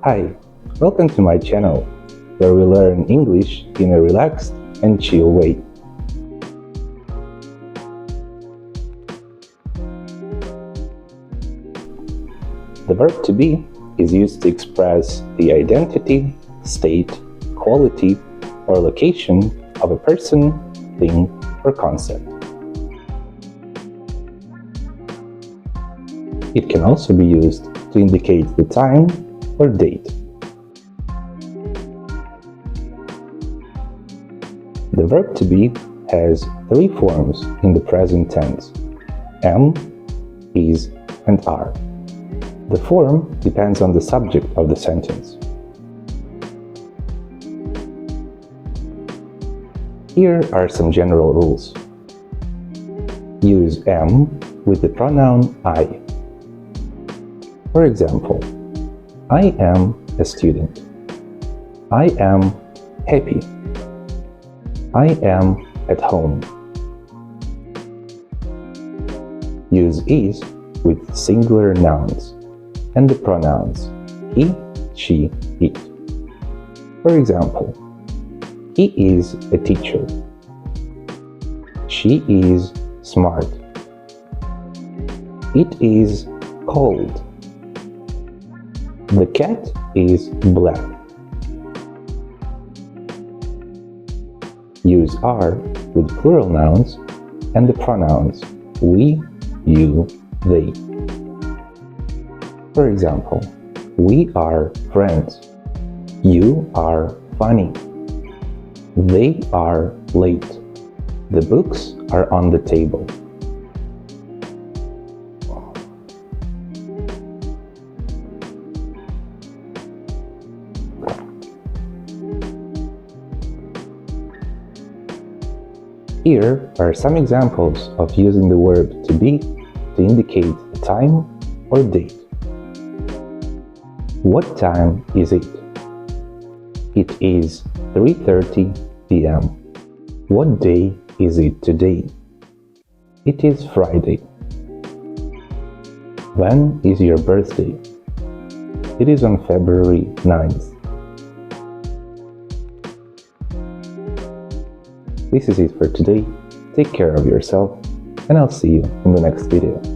Hi, welcome to my channel, where we learn English in a relaxed and chill way. The verb to be is used to express the identity, state, quality, or location of a person, thing, or concept. It can also be used to indicate the time or date. The verb to be has three forms in the present tense: am, is, and are. The form depends on the subject of the sentence. Here are some general rules. Use am with the pronoun I. For example, I am a student. I am happy. I am at home. Use is with singular nouns and the pronouns he, she, it. For example, he is a teacher. She is smart. It is cold. The cat is black. Use are with plural nouns and the pronouns we, you, they. For example, we are friends. You are funny. They are late. The books are on the table. Here are some examples of using the verb to be to indicate a time or date. What time is it? It is 3:30 p.m. What day is it today? It is Friday. When is your birthday? It is on February 9th. This is it for today. Take care of yourself, and I'll see you in the next video.